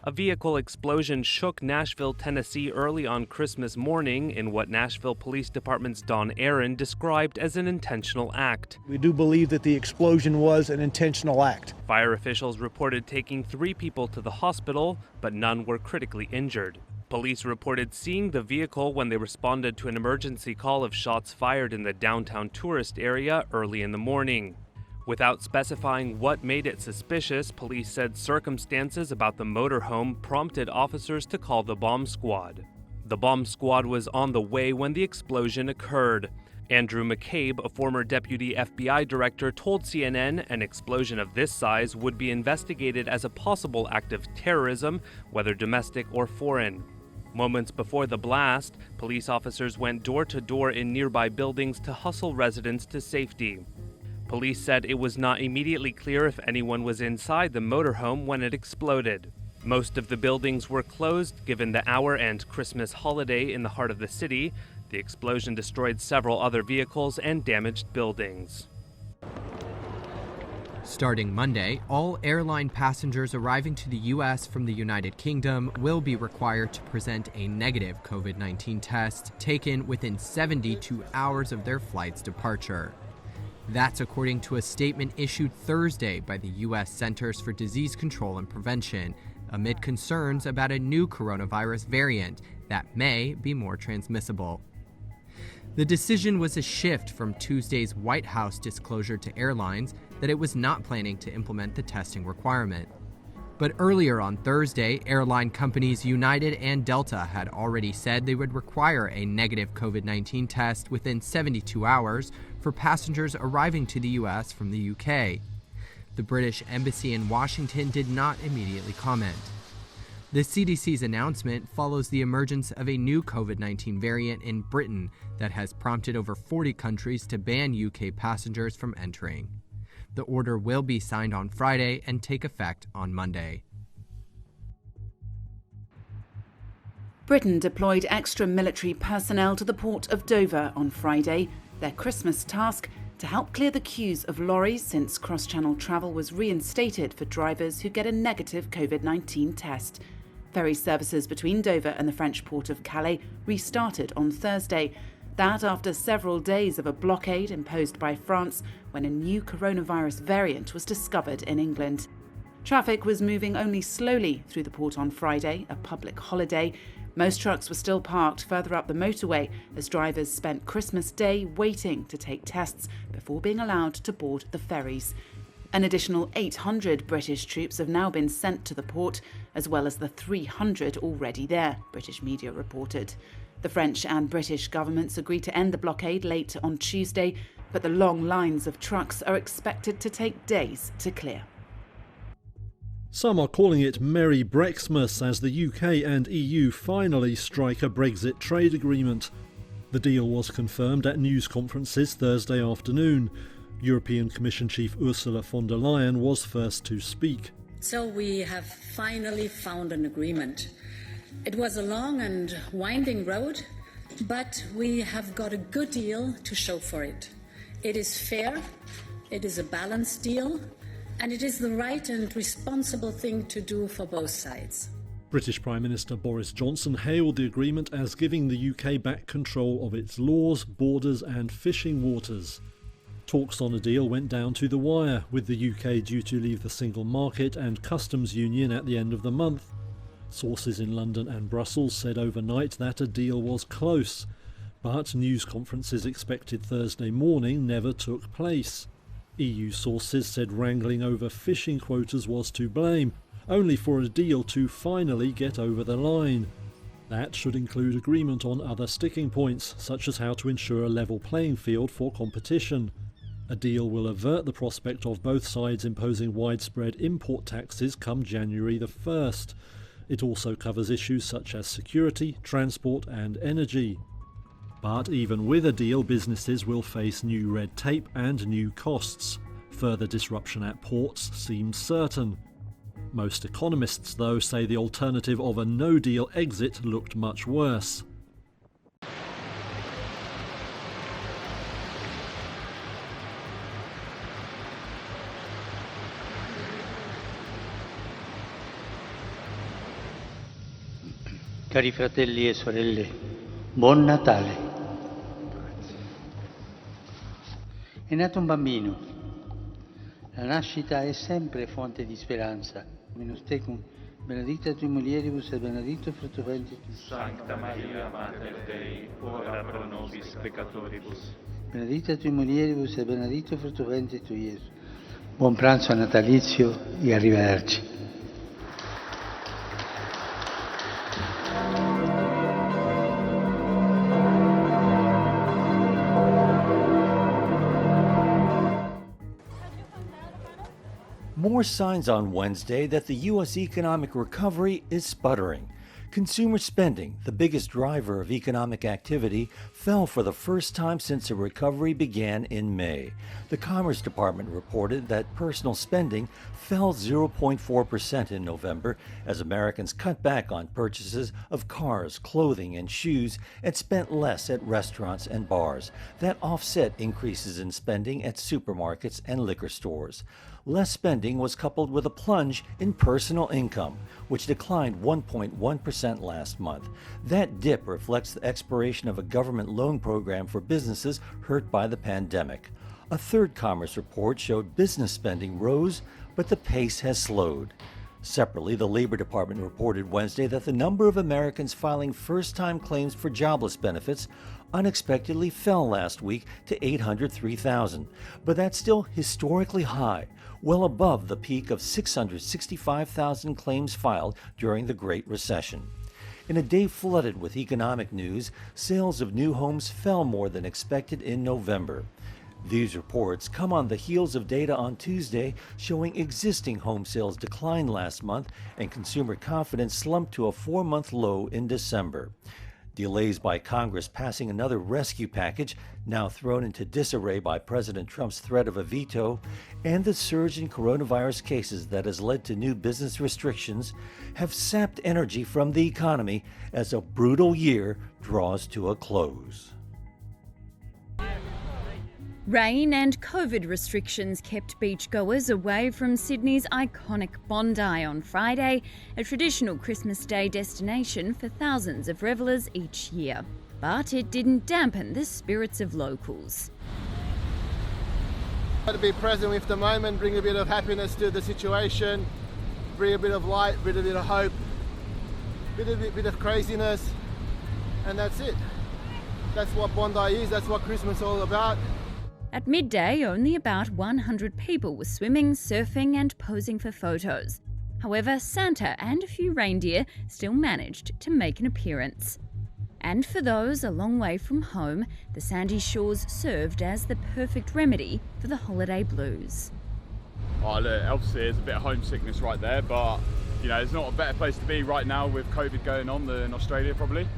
A vehicle explosion shook Nashville, Tennessee early on Christmas morning in what Nashville Police Department's Don Aaron described as an intentional act. We do believe that the explosion was an intentional act. Fire officials reported taking 3 people to the hospital, but none were critically injured. Police reported seeing the vehicle when they responded to an emergency call of shots fired in the downtown tourist area early in the morning. Without specifying what made it suspicious, police said circumstances about the motorhome prompted officers to call the bomb squad. The bomb squad was on the way when the explosion occurred. Andrew McCabe, a former deputy FBI director, told CNN an explosion of this size would be investigated as a possible act of terrorism, whether domestic or foreign. Moments before the blast, police officers went door to door in nearby buildings to hustle residents to safety. Police said it was not immediately clear if anyone was inside the motorhome when it exploded. Most of the buildings were closed given the hour and Christmas holiday in the heart of the city. The explosion destroyed several other vehicles and damaged buildings. Starting Monday, all airline passengers arriving to the U.S. from the United Kingdom will be required to present a negative COVID-19 test taken within 72 hours of their flight's departure. That's according to a statement issued Thursday by the U.S. Centers for Disease Control and Prevention, amid concerns about a new coronavirus variant that may be more transmissible. The decision was a shift from Tuesday's White House disclosure to airlines that it was not planning to implement the testing requirement. But earlier on Thursday, airline companies United and Delta had already said they would require a negative COVID-19 test within 72 hours for passengers arriving to the U.S. from the U.K. The British Embassy in Washington did not immediately comment. The CDC's announcement follows the emergence of a new COVID-19 variant in Britain that has prompted over 40 countries to ban UK passengers from entering. The order will be signed on Friday and take effect on Monday. Britain deployed extra military personnel to the port of Dover on Friday, their Christmas task to help clear the queues of lorries since cross-channel travel was reinstated for drivers who get a negative COVID-19 test. Ferry services between Dover and the French port of Calais restarted on Thursday. That after several days of a blockade imposed by France when a new coronavirus variant was discovered in England. Traffic was moving only slowly through the port on Friday, a public holiday. Most trucks were still parked further up the motorway as drivers spent Christmas Day waiting to take tests before being allowed to board the ferries. An additional 800 British troops have now been sent to the port, as well as the 300 already there, British media reported. The French and British governments agreed to end the blockade late on Tuesday, but the long lines of trucks are expected to take days to clear. Some are calling it Merry Brexmas as the UK and EU finally strike a Brexit trade agreement. The deal was confirmed at news conferences Thursday afternoon. European Commission Chief Ursula von der Leyen was first to speak. So we have finally found an agreement. It was a long and winding road, but we have got a good deal to show for it. It is fair, it is a balanced deal, and it is the right and responsible thing to do for both sides. British Prime Minister Boris Johnson hailed the agreement as giving the UK back control of its laws, borders and fishing waters. Talks on a deal went down to the wire, with the UK due to leave the single market and customs union at the end of the month. Sources in London and Brussels said overnight that a deal was close, but news conferences expected Thursday morning never took place. EU sources said wrangling over fishing quotas was to blame, only for a deal to finally get over the line. That should include agreement on other sticking points, such as how to ensure a level playing field for competition. A deal will avert the prospect of both sides imposing widespread import taxes come January the 1st. It also covers issues such as security, transport and energy. But even with a deal, businesses will face new red tape and new costs. Further disruption at ports seems certain. Most economists, though, say the alternative of a no-deal exit looked much worse. Cari fratelli e sorelle, buon Natale. È nato un bambino. La nascita è sempre fonte di speranza. Minus tecum, benedicta tui mulieribus et benedictus fructus ventris tui. Sancta Maria, Mater Dei, ora pro nobis peccatoribus. Benedicta tui mulieribus et benedictus fructus ventris tui, Gesù. Buon pranzo natalizio e arrivederci. More signs on Wednesday that the U.S. economic recovery is sputtering. Consumer spending, the biggest driver of economic activity, fell for the first time since the recovery began in May. The Commerce Department reported that personal spending fell 0.4% in November as Americans cut back on purchases of cars, clothing, and shoes and spent less at restaurants and bars. That offset increases in spending at supermarkets and liquor stores. Less spending was coupled with a plunge in personal income, which declined 1.1% last month. That dip reflects the expiration of a government loan program for businesses hurt by the pandemic. A third commerce report showed business spending rose, but the pace has slowed. Separately, the Labor Department reported Wednesday that the number of Americans filing first-time claims for jobless benefits unexpectedly fell last week to 803,000, but that's still historically high, well above the peak of 665,000 claims filed during the Great Recession. In a day flooded with economic news, sales of new homes fell more than expected in November. These reports come on the heels of data on Tuesday showing existing home sales declined last month and consumer confidence slumped to a 4-month low in December. Delays by Congress passing another rescue package, now thrown into disarray by President Trump's threat of a veto, and the surge in coronavirus cases that has led to new business restrictions have sapped energy from the economy as a brutal year draws to a close. Rain and COVID restrictions kept beachgoers away from Sydney's iconic Bondi on Friday, a traditional Christmas Day destination for thousands of revellers each year. But it didn't dampen the spirits of locals. To be present with the moment, bring a bit of happiness to the situation, bring a bit of light, bring a bit of hope, bit of craziness, and that's it. That's what Bondi is, that's what Christmas is all about. At midday, only about 100 people were swimming, surfing and posing for photos. However, Santa and a few reindeer still managed to make an appearance. And for those a long way from home, the sandy shores served as the perfect remedy for the holiday blues. Oh, look, obviously there's a bit of homesickness right there, but you know, there's not a better place to be right now with COVID going on than Australia probably.